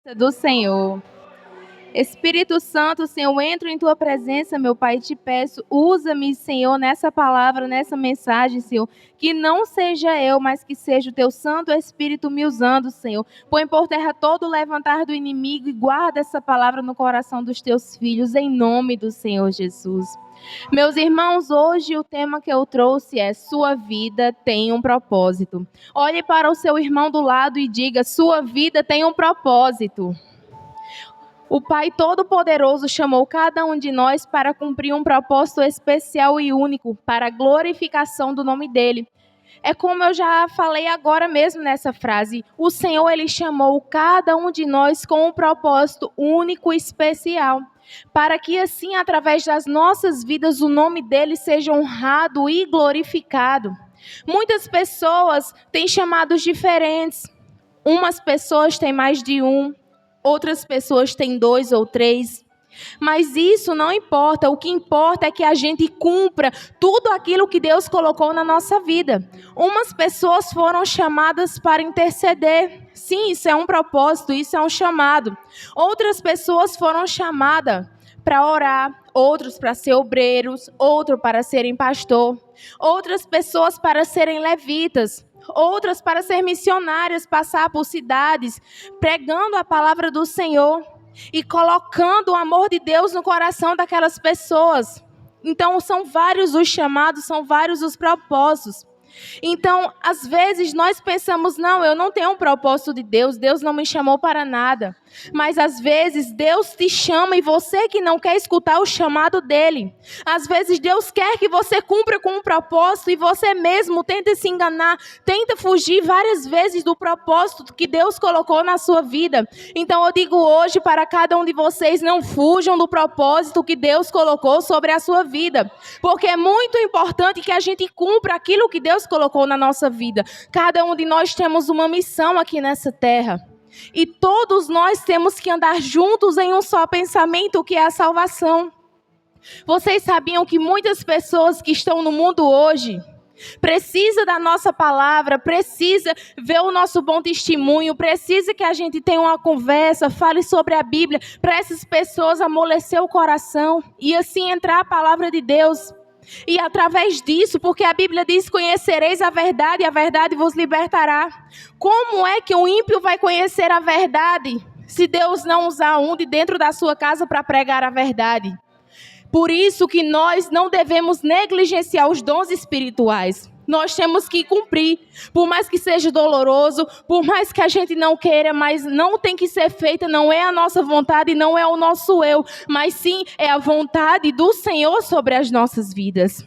Do Senhor. Espírito Santo, Senhor, eu entro em Tua presença, meu Pai, e te peço, usa-me, Senhor, nessa palavra, nessa mensagem, Senhor, que não seja eu, mas que seja o Teu Santo Espírito me usando, Senhor. Põe por terra todo o levantar do inimigo e guarda essa palavra no coração dos Teus filhos, em nome do Senhor Jesus. Meus irmãos, hoje o tema que eu trouxe é: sua vida tem um propósito. Olhe para o seu irmão do lado e diga: sua vida tem um propósito. O Pai Todo-Poderoso chamou cada um de nós para cumprir um propósito especial e único para a glorificação do nome dele. É como eu já falei agora mesmo nessa frase. O Senhor, Ele chamou cada um de nós com um propósito único e especial, para que assim, através das nossas vidas, o nome dele seja honrado e glorificado. Muitas pessoas têm chamados diferentes. Umas pessoas têm mais de um, outras pessoas têm 2 ou 3. Mas isso não importa. O que importa é que a gente cumpra tudo aquilo que Deus colocou na nossa vida. Umas pessoas foram chamadas para interceder. Sim, isso é um propósito, isso é um chamado. Outras pessoas foram chamadas para orar, outros para ser obreiros, outros para serem pastor, outras pessoas para serem levitas, outras para ser missionárias, passar por cidades, pregando a palavra do Senhor e colocando o amor de Deus no coração daquelas pessoas. Então, são vários os chamados, são vários os propósitos. Então, às vezes, nós pensamos: não, eu não tenho um propósito de Deus, Deus não me chamou para nada. Mas, às vezes, Deus te chama e você que não quer escutar o chamado dele. Às vezes, Deus quer que você cumpra com um propósito e você mesmo tenta se enganar, tenta fugir várias vezes do propósito que Deus colocou na sua vida. Então, eu digo hoje para cada um de vocês: não fujam do propósito que Deus colocou sobre a sua vida. Porque é muito importante que a gente cumpra aquilo que Deus colocou na nossa vida. Cada um de nós temos uma missão aqui nessa terra. E todos nós temos que andar juntos em um só pensamento, que é a salvação. Vocês sabiam que muitas pessoas que estão no mundo hoje precisa da nossa palavra, precisa ver o nosso bom testemunho, precisa que a gente tenha uma conversa, fale sobre a Bíblia, para essas pessoas amolecer o coração e assim entrar a palavra de Deus. E através disso, porque a Bíblia diz: conhecereis a verdade e a verdade vos libertará. Como é que o ímpio vai conhecer a verdade se Deus não usar um de dentro da sua casa para pregar a verdade? Por isso que nós não devemos negligenciar os dons espirituais. Nós temos que cumprir, por mais que seja doloroso, por mais que a gente não queira, mas não tem que ser feita, não é a nossa vontade, não é o nosso eu, mas sim é a vontade do Senhor sobre as nossas vidas.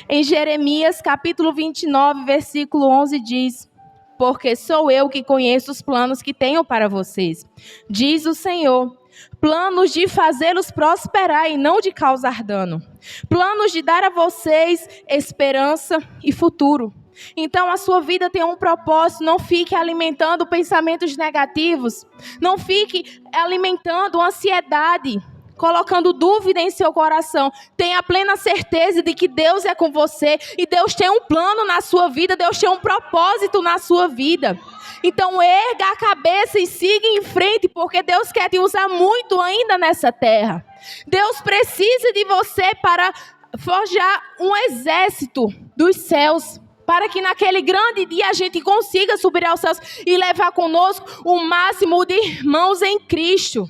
Em Jeremias capítulo 29, versículo 11 diz: porque sou eu que conheço os planos que tenho para vocês, diz o Senhor. Planos de fazê-los prosperar e não de causar dano. Planos de dar a vocês esperança e futuro. Então a sua vida tem um propósito. Não fique alimentando pensamentos negativos. Não fique alimentando ansiedade, colocando dúvida em seu coração. Tenha plena certeza de que Deus é com você. E Deus tem um plano na sua vida. Deus tem um propósito na sua vida. Então erga a cabeça e siga em frente, porque Deus quer te usar muito ainda nessa terra. Deus precisa de você para forjar um exército dos céus, para que naquele grande dia a gente consiga subir aos céus e levar conosco o máximo de irmãos em Cristo.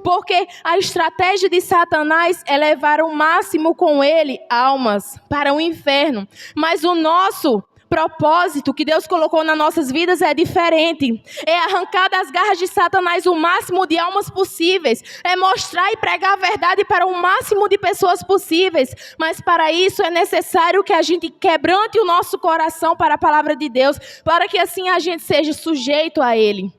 Porque a estratégia de Satanás é levar o máximo com ele almas para o inferno. Mas o nosso propósito que Deus colocou nas nossas vidas é diferente. É arrancar das garras de Satanás o máximo de almas possíveis. É mostrar e pregar a verdade para o máximo de pessoas possíveis. Mas para isso é necessário que a gente quebrante o nosso coração para a palavra de Deus, para que assim a gente seja sujeito a Ele.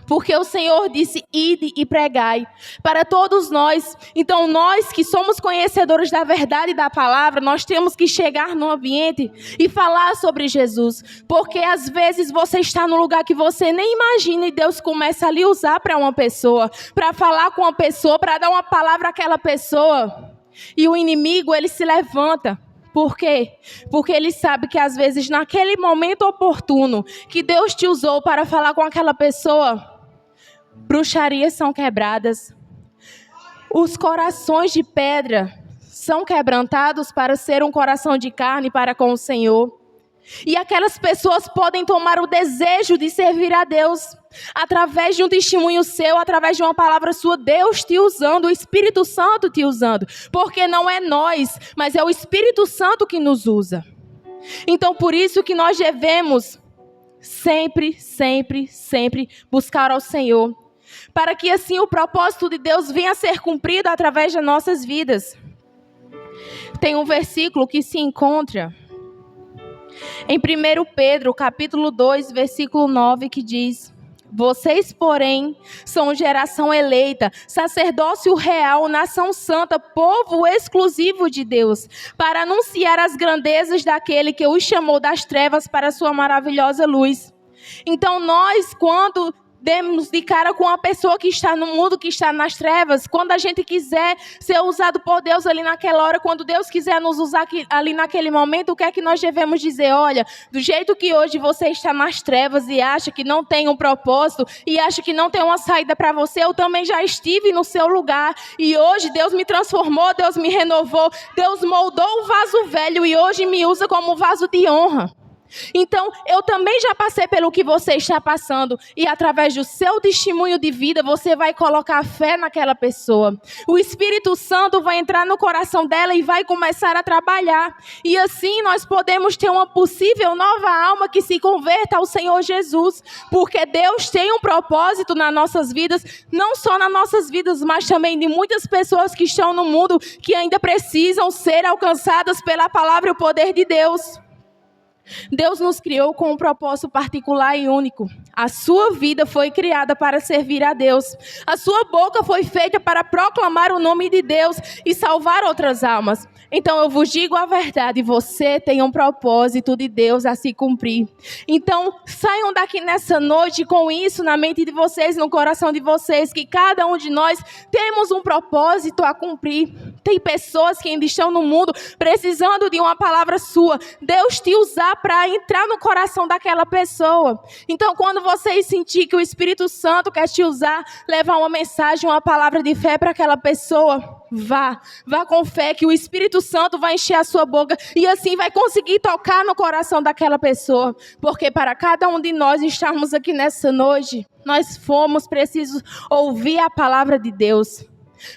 Porque o Senhor disse: ide e pregai para todos nós. Então nós que somos conhecedores da verdade e da palavra, nós temos que chegar no ambiente e falar sobre Jesus. Porque às vezes você está no lugar que você nem imagina e Deus começa a lhe usar para uma pessoa, para falar com uma pessoa, para dar uma palavra àquela pessoa. E o inimigo, ele se levanta. Por quê? Porque ele sabe que às vezes naquele momento oportuno que Deus te usou para falar com aquela pessoa, bruxarias são quebradas, os corações de pedra são quebrantados para ser um coração de carne para com o Senhor. E aquelas pessoas podem tomar o desejo de servir a Deus através de um testemunho seu, através de uma palavra sua, Deus te usando, o Espírito Santo te usando. Porque não é nós, mas é o Espírito Santo que nos usa. Então, por isso que nós devemos sempre buscar ao Senhor, para que assim o propósito de Deus venha a ser cumprido através das nossas vidas. Tem um versículo que se encontra em 1 Pedro, capítulo 2, versículo 9, que diz: vocês, porém, são geração eleita, sacerdócio real, nação santa, povo exclusivo de Deus, para anunciar as grandezas daquele que os chamou das trevas para a sua maravilhosa luz. Então nós, quando demos de cara com uma pessoa que está no mundo, que está nas trevas, quando a gente quiser ser usado por Deus ali naquela hora, quando Deus quiser nos usar ali naquele momento, o que é que nós devemos dizer? Olha, do jeito que hoje você está nas trevas e acha que não tem um propósito e acha que não tem uma saída para você, eu também já estive no seu lugar e hoje Deus me transformou, Deus me renovou, Deus moldou o vaso velho e hoje me usa como vaso de honra. Então, eu também já passei pelo que você está passando e através do seu testemunho de vida, você vai colocar fé naquela pessoa. O Espírito Santo vai entrar no coração dela e vai começar a trabalhar. E assim nós podemos ter uma possível nova alma que se converta ao Senhor Jesus. Porque Deus tem um propósito nas nossas vidas, não só nas nossas vidas, mas também de muitas pessoas que estão no mundo que ainda precisam ser alcançadas pela palavra e o poder de Deus. Deus nos criou com um propósito particular e único. A sua vida foi criada para servir a Deus. A sua boca foi feita para proclamar o nome de Deus e salvar outras almas. Então eu vos digo a verdade, você tem um propósito de Deus a se cumprir. Então saiam daqui nessa noite com isso na mente de vocês, no coração de vocês, que cada um de nós temos um propósito a cumprir. Tem pessoas que ainda estão no mundo precisando de uma palavra sua. Deus te usar para entrar no coração daquela pessoa. Então quando vocês sentir que o Espírito Santo quer te usar, levar uma mensagem, uma palavra de fé para aquela pessoa, vá com fé que o Espírito Santo vai encher a sua boca e assim vai conseguir tocar no coração daquela pessoa. Porque para cada um de nós estarmos aqui nessa noite, nós fomos precisos ouvir a palavra de Deus.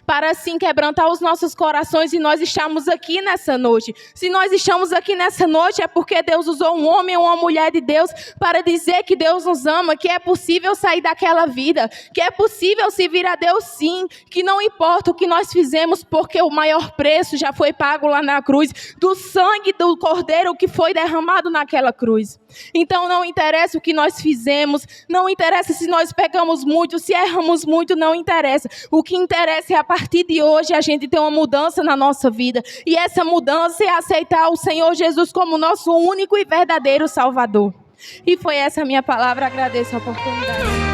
Para assim quebrantar os nossos corações e nós estamos aqui nessa noite. Se nós estamos aqui nessa noite é porque Deus usou um homem ou uma mulher de Deus para dizer que Deus nos ama, que é possível sair daquela vida, que é possível servir a Deus sim, que não importa o que nós fizemos, porque o maior preço já foi pago lá na cruz, do sangue do Cordeiro que foi derramado naquela cruz. Então não interessa o que nós fizemos, não interessa se nós pecamos muito, se erramos muito, não interessa. O que interessa é a partir de hoje a gente ter uma mudança na nossa vida. E essa mudança é aceitar o Senhor Jesus como nosso único e verdadeiro Salvador. E foi essa a minha palavra, agradeço a oportunidade.